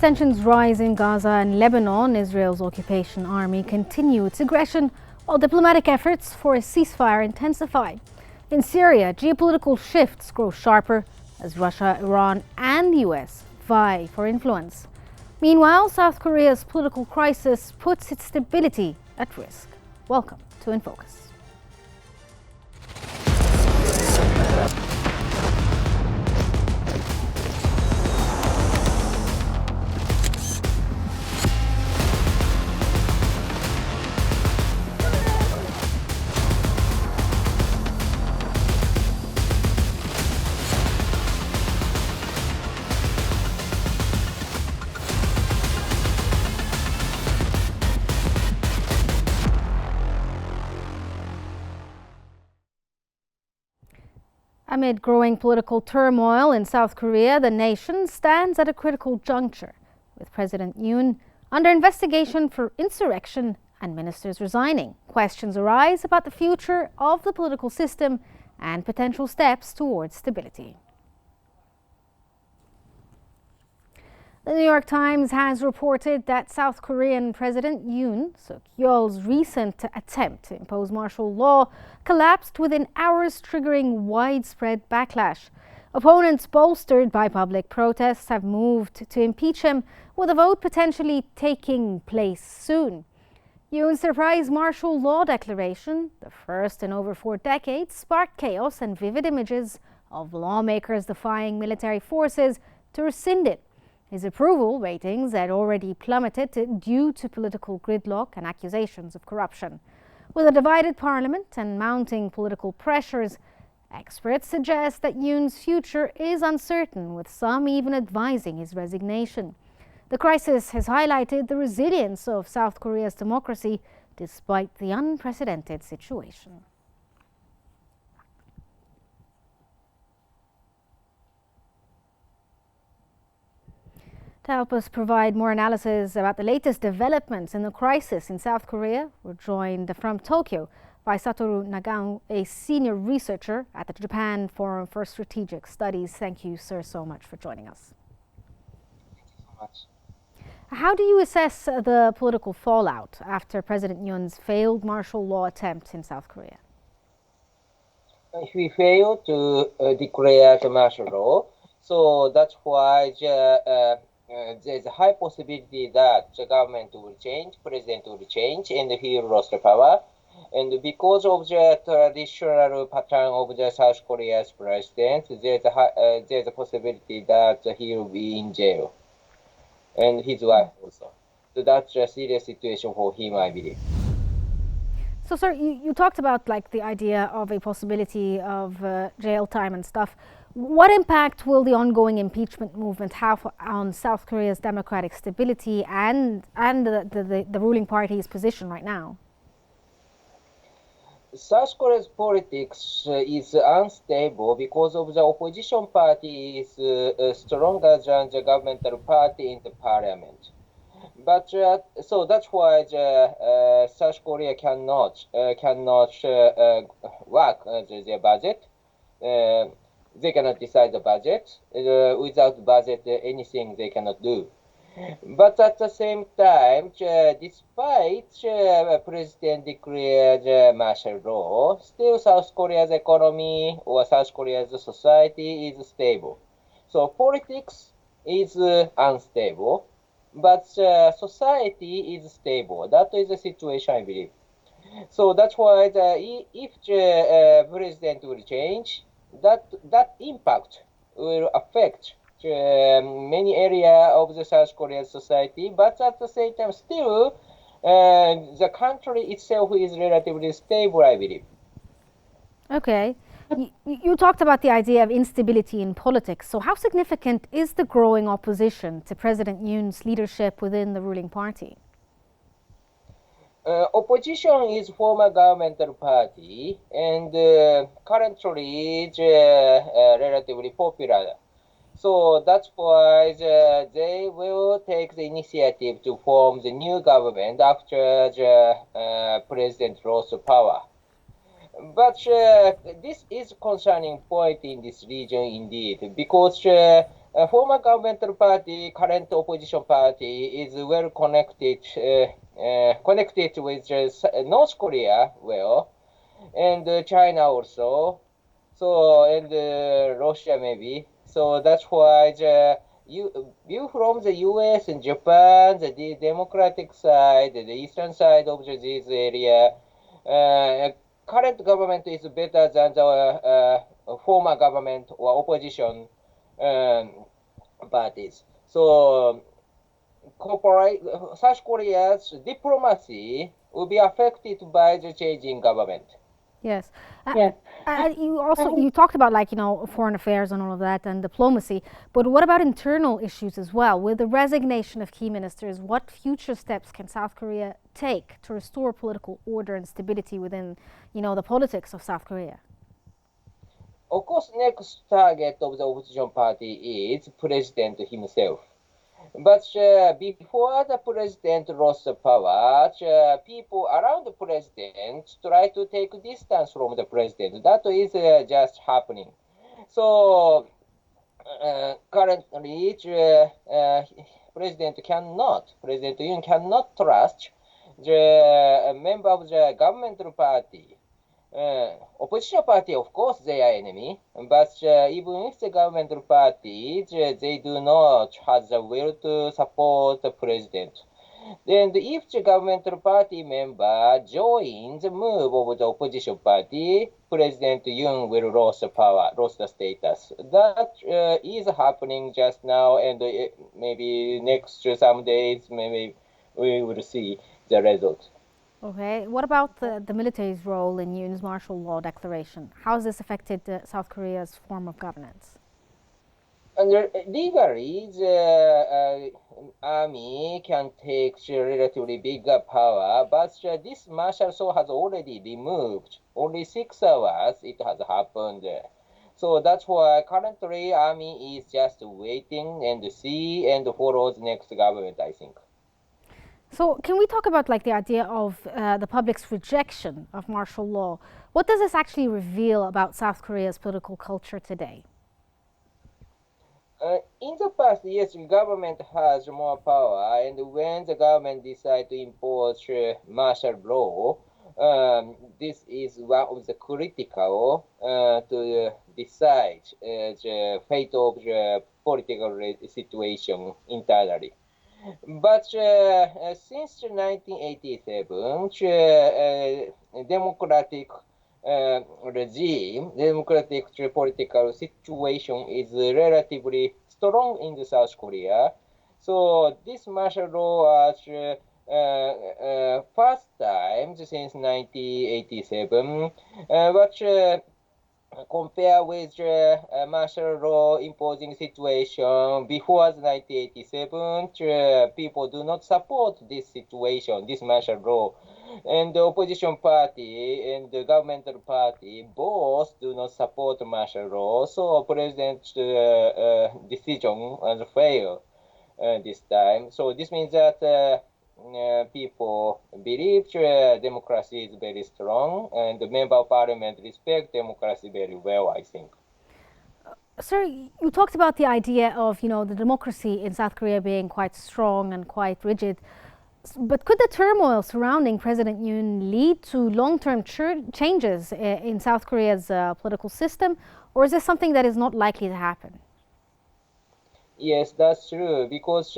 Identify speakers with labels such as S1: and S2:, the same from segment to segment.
S1: Tensions rise in Gaza and Lebanon. Israel's occupation army continue its aggression while diplomatic efforts for a ceasefire intensify. In Syria, geopolitical shifts grow sharper as Russia, Iran and the US vie for influence. Meanwhile, South Korea's political crisis puts its stability at risk. Welcome to In Focus. Amid growing political turmoil in South Korea, the nation stands at a critical juncture, with President Yoon under investigation for insurrection and ministers resigning. Questions arise about the future of the political system and potential steps towards stability. The New York Times has reported that South Korean President Yoon Suk-yeol's recent attempt to impose martial law collapsed within hours, triggering widespread backlash. Opponents, bolstered by public protests, have moved to impeach him, with a vote potentially taking place soon. Yoon's surprise martial law declaration, the first in over 4 decades, sparked chaos and vivid images of lawmakers defying military forces to rescind it. His approval ratings had already plummeted due to political gridlock and accusations of corruption. With a divided parliament and mounting political pressures, experts suggest that Yoon's future is uncertain, with some even advising his resignation. The crisis has highlighted the resilience of South Korea's democracy despite the unprecedented situation. To help us provide more analysis about the latest developments in the crisis in South Korea, we're joined from Tokyo by Satoru Nagao, a senior researcher at the Japan Forum for Strategic Studies. Thank you, sir, so much for joining us.
S2: Thank you so much.
S1: How do you assess the political fallout after President Yoon's failed martial law attempt in South Korea?
S2: If we fail to declare the martial law, so that's why there's a high possibility that the government will change, president will change, and he will lose the power. And because of the traditional pattern of the South Korea's president, there's a possibility that he will be in jail, and his wife also. So that's a serious situation for him, I believe.
S1: So, sir, you talked about the idea of a possibility of jail time and stuff. What impact will the ongoing impeachment movement have on South Korea's democratic stability and the ruling party's position right now?
S2: South Korea's politics is unstable because of the opposition party is stronger than the governmental party in the parliament. But so that's why South Korea cannot work their budget. They cannot decide the budget. Without budget, anything they cannot do. But at the same time, despite President declared martial law, still South Korea's economy or South Korea's society is stable. So politics is unstable, but society is stable. That is the situation, I believe. So that's why if the president will change, that impact will affect many areas of the South Korean society, but at the same time, still, the country itself is relatively stable, I believe.
S1: Okay. You talked about the idea of instability in politics. So how significant is the growing opposition to President Yoon's leadership within the ruling party?
S2: Opposition is former governmental party, and currently it's relatively popular. So that's why they will take the initiative to form the new government after the president lost power. But this is a concerning point in this region indeed, because Former governmental party, current opposition party is well connected with North Korea well, and China also. So and Russia maybe. So that's why you from the U.S. and Japan, the democratic side, the eastern side of this area, current government is better than the former government or opposition um, parties. So South Korea's diplomacy will be affected by the changing government.
S1: Yes.
S2: Yes.
S1: You talked about foreign affairs and all of that and diplomacy, but what about internal issues as well? With the resignation of key ministers, what future steps can South Korea take to restore political order and stability within, the politics of South Korea?
S2: Of course, next target of the opposition party is president himself. But before the president lost power, people around the president try to take distance from the president. That is just happening. So currently, President Yoon cannot trust the member of the governmental party. Opposition party, of course, they are enemy, but even if the governmental party, they do not have the will to support the president. Then if the governmental party member joins the move of the opposition party, President Yoon will lose the power, lose the status. That is happening just now, and maybe next some days, maybe we will see the result.
S1: Okay. What about the military's role in Yoon's martial law declaration? How has this affected South Korea's form of governance?
S2: Legally, the army can take relatively bigger power, but this martial law has already removed. Only 6 hours it has happened. So that's why currently army is just waiting and see and follows next government, I think.
S1: So can we talk about the idea of the public's rejection of martial law? What does this actually reveal about South Korea's political culture today?
S2: In the past, yes, the government has more power, and when the government decides to impose martial law, this is one of the critical to decide the fate of the political situation entirely. But since 1987, democratic regime, democratic political situation is relatively strong in the South Korea. So this martial law was first time since 1987, but compare with the martial law imposing situation before 1987, people do not support this situation, this martial law. And the opposition party and the governmental party both do not support martial law. So president's decision has failed this time. So this means that people believe democracy is very strong, and the member of parliament respect democracy very well, I think.
S1: Sir, you talked about the idea of the democracy in South Korea being quite strong and quite rigid. But could the turmoil surrounding President Yoon lead to long-term changes in South Korea's political system, or is this something that is not likely to happen?
S2: Yes, that's true, because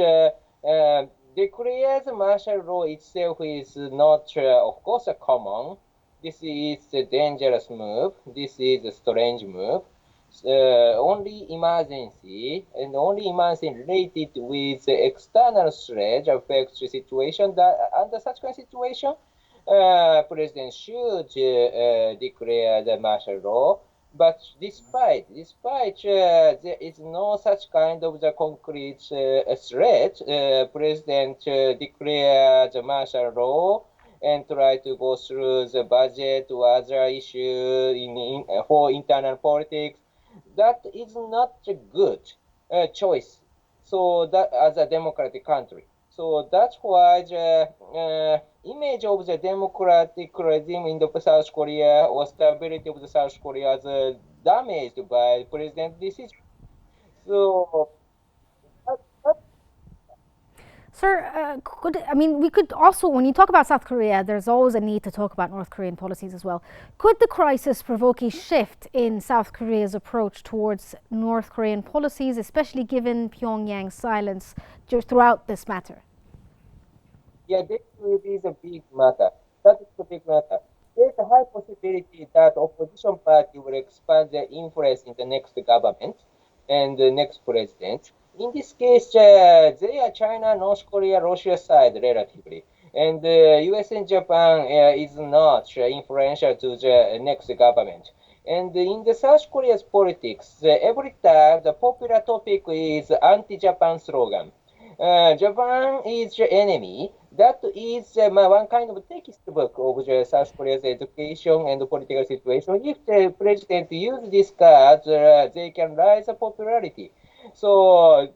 S2: declares martial law itself is not, of course, common. This is a dangerous move. This is a strange move. Only emergency and only emergency related with external threat affects the situation. That under such kind of situation, president should declare the martial law. But despite there is no such kind of the concrete threat, president declare the martial law and try to go through the budget or other issue for internal politics. That is not a good choice. So that as a democratic country. So that's why the image of the democratic regime in the South Korea or stability of the South Korea is damaged by president decision. So
S1: Sir, we could also, when you talk about South Korea, there's always a need to talk about North Korean policies as well. Could the crisis provoke a shift in South Korea's approach towards North Korean policies, especially given Pyongyang's silence throughout this matter?
S2: Yeah, this will be the big matter. That is the big matter. There's a high possibility that opposition party will expand their influence in the next government and the next president. In this case, they are China, North Korea, Russia side relatively. And US and Japan is not influential to the next government. And in the South Korea's politics, every time the popular topic is anti-Japan slogan. Japan is the enemy. That is one kind of textbook of the South Korea's education and political situation. If the president use this card, they can rise the popularity. So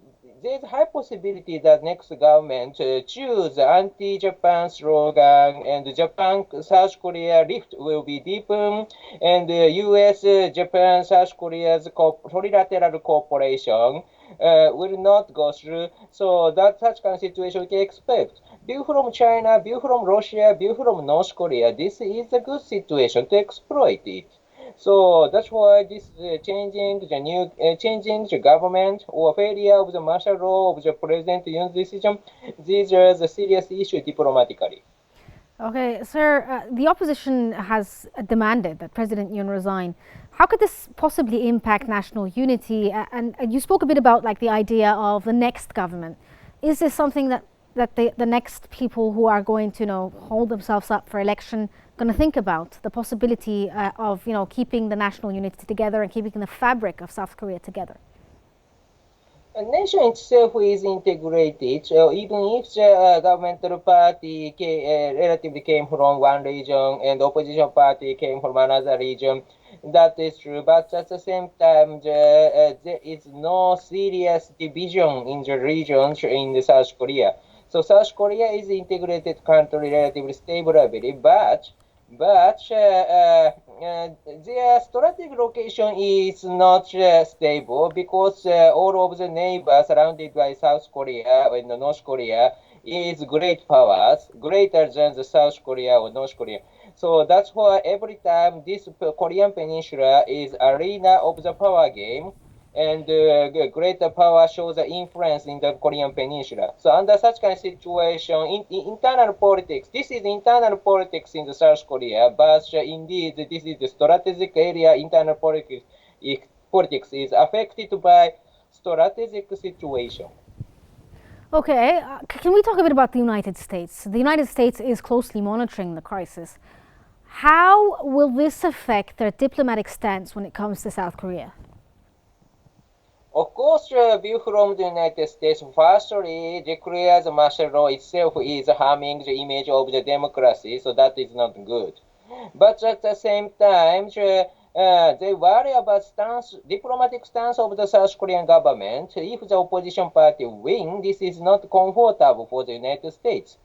S2: there's a high possibility that next government choose anti-Japan slogan and Japan South Korea rift will be deepened and U.S. Japan South Korea's trilateral cooperation will not go through. So that such kind of situation we can expect. View from China, view from Russia, view from North Korea. This is a good situation to exploit it. So that's why this changing the government or failure of the martial law of the President Yoon's decision. These are the serious issue diplomatically.
S1: Okay, sir, the opposition has demanded that President Yoon resign. How could this possibly impact national unity? And you spoke a bit about like the idea of the next government. Is this something that the next people who are going to hold themselves up for election going to think about, the possibility of keeping the national unity together and keeping the fabric of South Korea together?
S2: A nation itself is integrated, even if the governmental party relatively came from one region and the opposition party came from another region. That is true, but at the same time, there is no serious division in the regions in the South Korea. So South Korea is an integrated country, relatively stable, I believe, but their strategic location is not stable because all of the neighbors surrounded by South Korea and North Korea is great powers, greater than the South Korea or North Korea. So that's why every time this Korean peninsula is arena of the power game, and greater power shows the influence in the Korean peninsula. So under such kind of situation, internal politics, this is internal politics in the South Korea, but indeed this is the strategic area. Internal politics is affected by strategic situation.
S1: Okay, can we talk a bit about the United States? The United States is closely monitoring the crisis. How will this affect their diplomatic stance when it comes to South Korea?
S2: Of course, view from the United States, firstly, declares martial law itself is harming the image of the democracy, so that is not good. But at the same time, they worry about diplomatic stance of the South Korean government. If the opposition party win, this is not comfortable for the United States.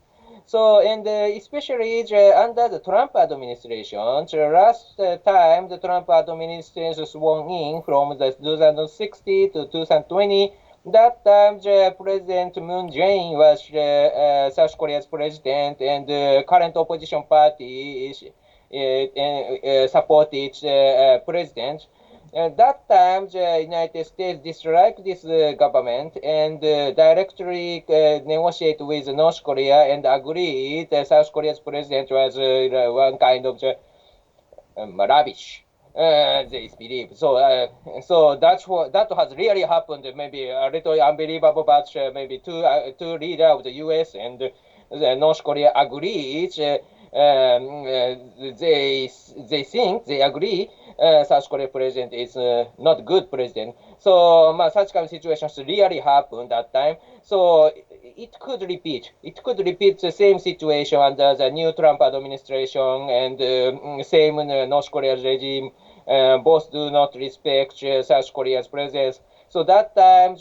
S2: So, and especially under the Trump administration, the last time the Trump administration sworn in from the 2016 to 2020, that time President Moon Jae-in was South Korea's president, and the current opposition party is supported president. At that time, the United States disliked this government and directly negotiate with North Korea and agreed that South Korea's president was one kind of rubbish. They believe so. So that has really happened. Maybe a little unbelievable, but maybe two leaders of the U.S. and North Korea agreed. They agree. South Korea president is not good president. So such kind of situations really happened that time. So it could repeat. It could repeat the same situation under the new Trump administration and same North Korea regime. Both do not respect South Korea's presence. So that time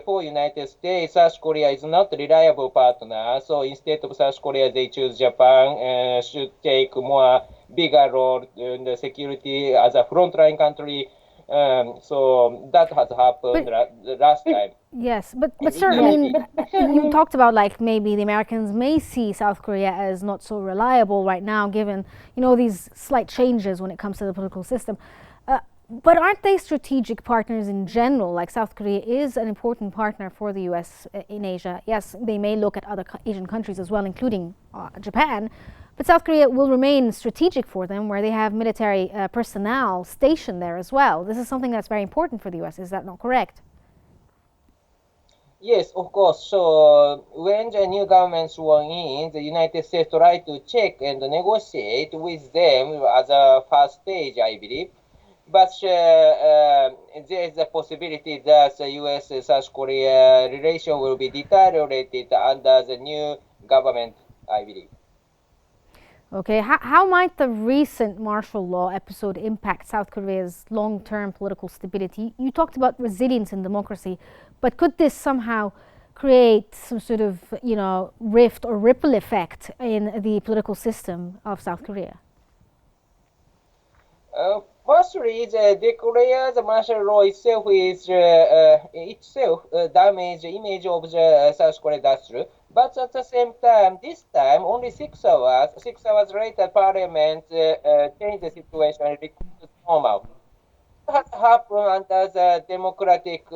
S2: for United States, South Korea is not a reliable partner. So instead of South Korea, they choose Japan and should take more bigger role in the security as a frontline country. So that has happened the last time.
S1: Yes, but
S2: And
S1: sir, I
S2: immediately-
S1: mean, you talked about like maybe the Americans may see South Korea as not so reliable right now, given these slight changes when it comes to the political system. But aren't they strategic partners in general? Like South Korea is an important partner for the U.S. In Asia. Yes, they may look at other Asian countries as well, including Japan. But South Korea will remain strategic for them, where they have military personnel stationed there as well. This is something that's very important for the U.S. Is that not correct?
S2: Yes, of course. So when the new government sworn in, the United States tried to check and negotiate with them as a first stage, I believe. But there is a possibility that the U.S.-South Korea relation will be deteriorated under the new government, I believe.
S1: Okay, how might the recent martial law episode impact South Korea's long-term political stability? You talked about resilience and democracy, but could this somehow create some sort of, rift or ripple effect in the political system of South Korea?
S2: Firstly, the declare the martial law itself is damage the image of the South Korea. That's true. But at the same time, this time only 6 hours. 6 hours later, Parliament changed the situation and returned to normal. What happened under the democratic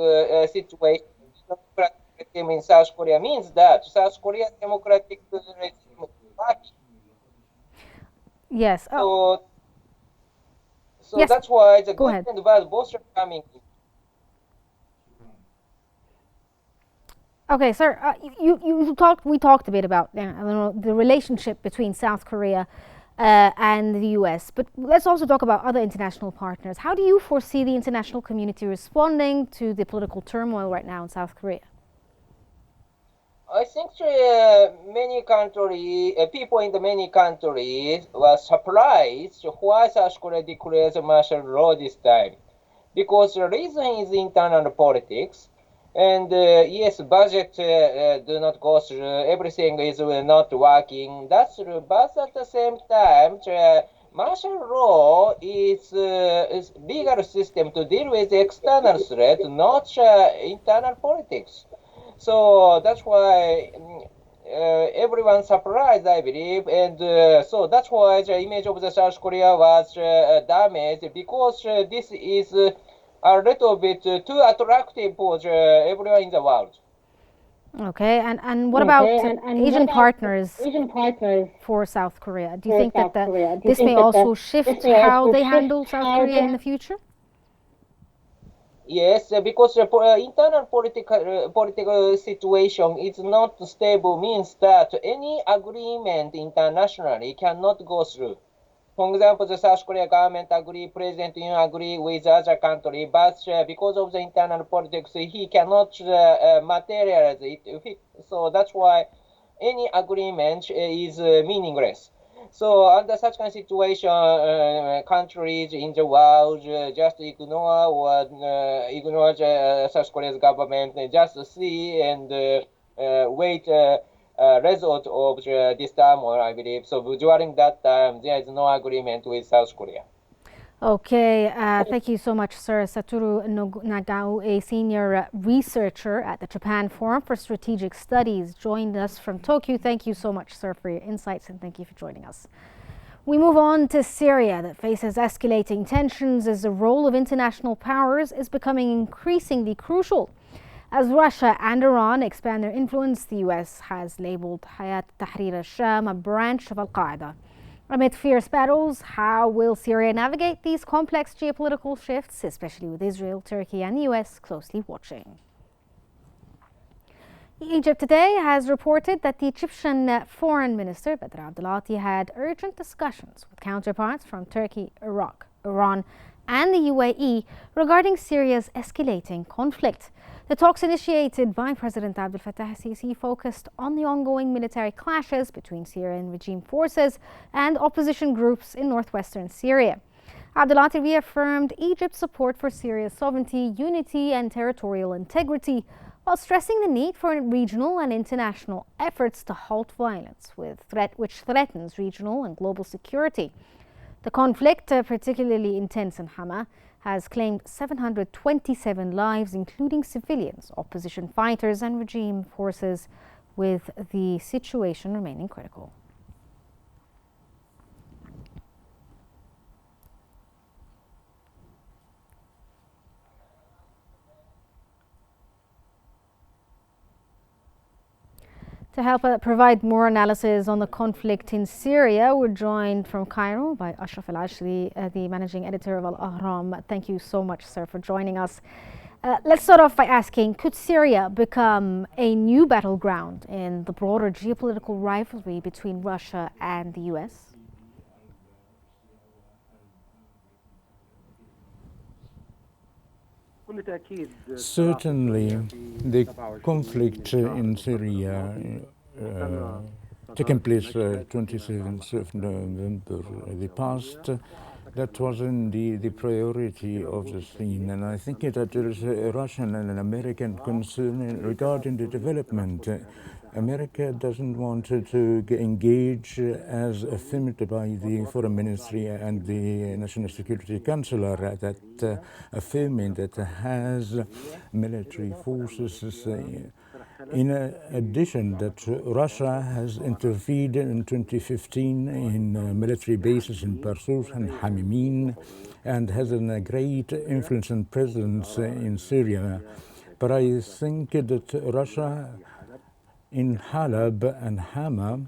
S2: situation? Democratic regime in South Korea means that South Korea's democratic regime is working.
S1: Yes.
S2: So
S1: Yes.
S2: that's why the
S1: Go
S2: good
S1: ahead.
S2: and bad both are coming.
S1: Okay, sir. We talked a bit about the relationship between South Korea and the U.S., but let's also talk about other international partners. How do you foresee the international community responding to the political turmoil right now in South Korea?
S2: I think many countries, people in the many countries were surprised why South Korea declares martial law this time. Because the reason is internal politics. And yes, budget do not go through, everything is not working. That's true. But at the same time, martial law is legal system to deal with external threat, not internal politics. So that's why everyone surprised, I believe, and so that's why the image of the South Korea was damaged, because this is a little bit too attractive for everyone in the world.
S1: Okay, and what about Asian partners for South Korea? Do you think that this may also shift how they handle South Korea in the future?
S2: Yes, because the internal political situation is not stable, means that any agreement internationally cannot go through. For example, the South Korea government agree, President Yoon agree with other country, but because of the internal politics, he cannot materialize it. So that's why any agreement is meaningless. So under such kind of situation, countries in the world just ignore South Korea's government, just see and wait result of this turmoil, I believe. So during that time, there is no agreement with South Korea.
S1: Okay, thank you so much, Sir Satoru Nagao, a senior researcher at the Japan Forum for Strategic Studies, joined us from Tokyo. Thank you so much, sir, for your insights, and thank you for joining us. We move on to Syria, that faces escalating tensions as the role of international powers is becoming increasingly crucial. As Russia and Iran expand their influence, the U.S. has labeled Hayat Tahrir al-Sham a branch of al-Qaeda. Amid fierce battles, how will Syria navigate these complex geopolitical shifts, especially with Israel, Turkey and the US closely watching? Egypt today has reported that the Egyptian Foreign Minister, Badr Abdulati, had urgent discussions with counterparts from Turkey, Iraq, Iran and the UAE regarding Syria's escalating conflict. The talks initiated by President Abdel Fattah al-Sisi focused on the ongoing military clashes between Syrian regime forces and opposition groups in northwestern Syria. Abdulati reaffirmed Egypt's support for Syria's sovereignty, unity and territorial integrity, while stressing the need for regional and international efforts to halt violence which threatens regional and global security. The conflict, particularly intense in Hama, has claimed 727 lives, including civilians, opposition fighters and regime forces, with the situation remaining critical. To help provide more analysis on the conflict in Syria, we're joined from Cairo by Ashraf Al-Ashri, the managing editor of Al-Ahram. Thank you so much, sir, for joining us. Let's start off by asking, could Syria become a new battleground in the broader geopolitical rivalry between Russia and the US?
S3: Certainly, the conflict in Syria taking place 27th of November the past, that wasn't the priority of the scene. And I think that there is a Russian and an American concern regarding the development. America doesn't want to engage as affirmed by the Foreign Ministry and the National Security Council that affirming that has military forces. In addition, that Russia has intervened in 2015 in military bases in Barsos and Hamimin and has a great influence and presence in Syria. But I think that Russia in Halab and Hama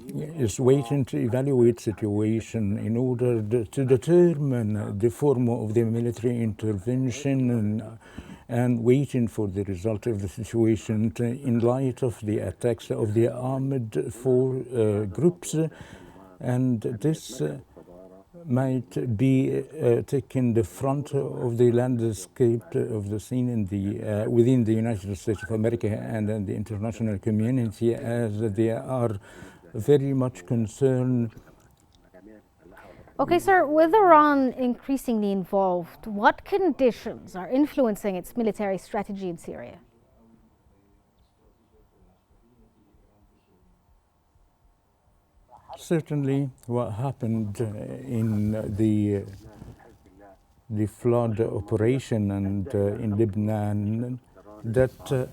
S3: is waiting to evaluate situation in order to determine the form of the military intervention and waiting for the result of the situation in light of the attacks of the armed groups. And this might be taking the front of the landscape of the scene in the within the United States of America and the international community, as they are very much concerned.
S1: Okay, sir, with Iran increasingly involved, what conditions are influencing its military strategy in Syria?
S3: Certainly, what happened in the flood operation and in Lebanon, that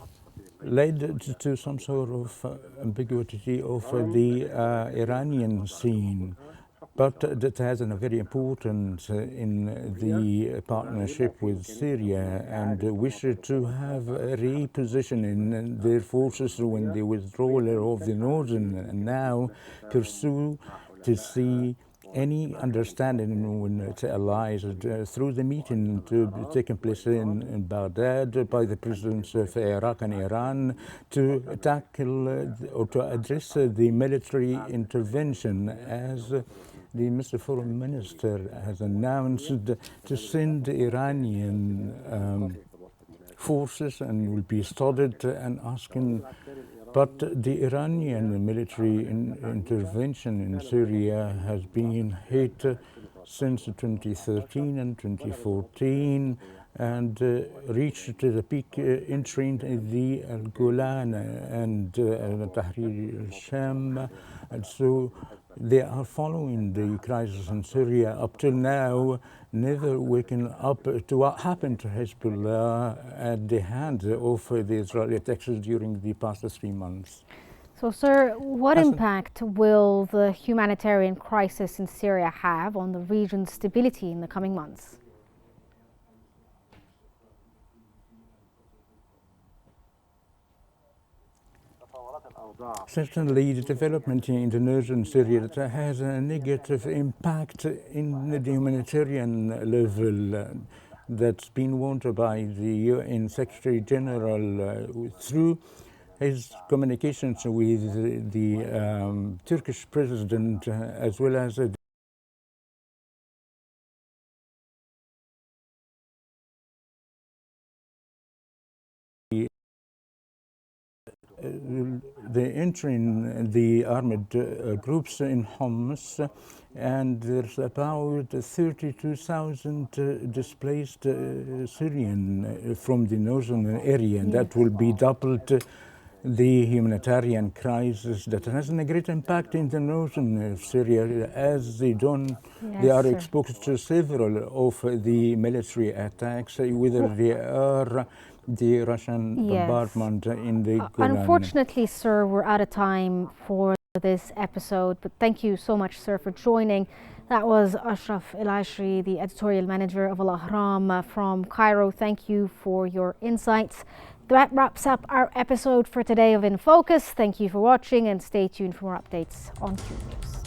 S3: led to some sort of ambiguity of the Iranian scene. But that has a very important in the partnership with Syria and wish to have a repositioning their forces when the withdrawal of the northern, and now pursue to see any understanding with its allies through the meeting to taking place in Baghdad by the presidents of Iraq and Iran to tackle or to address the military intervention, as the Mr. Foreign Minister has announced to send Iranian forces and will be studied and asking. But the Iranian military intervention in Syria has been hit since 2013 and 2014 and reached the peak entry in the Golan and Tahrir al-Sham. And so they are following the crisis in Syria up till now, never waking up to what happened to Hezbollah at the hands of the Israeli attacks during the past 3 months.
S1: So, sir, what impact will the humanitarian crisis in Syria have on the region's stability in the coming months?
S3: Certainly, the development in the northern Syria has a negative impact in the humanitarian level that's been warned by the UN Secretary General through his communications with the Turkish president as well as the entering the armed groups in Homs, and there's about 32,000 displaced Syrian from the northern area, and that will be doubled the humanitarian crisis that has a great impact in the northern of Syria, as they are
S1: sir.
S3: exposed to several of the military attacks, whether they are the Russian bombardment in the Golan.
S1: Unfortunately, sir, we're out of time for this episode, but thank you so much, sir, for joining. That was Ashraf El-Ashri, the editorial manager of Al-Ahram from Cairo. Thank you for your insights. That wraps up our episode for today of In Focus. Thank you for watching and stay tuned for more updates on Qnews.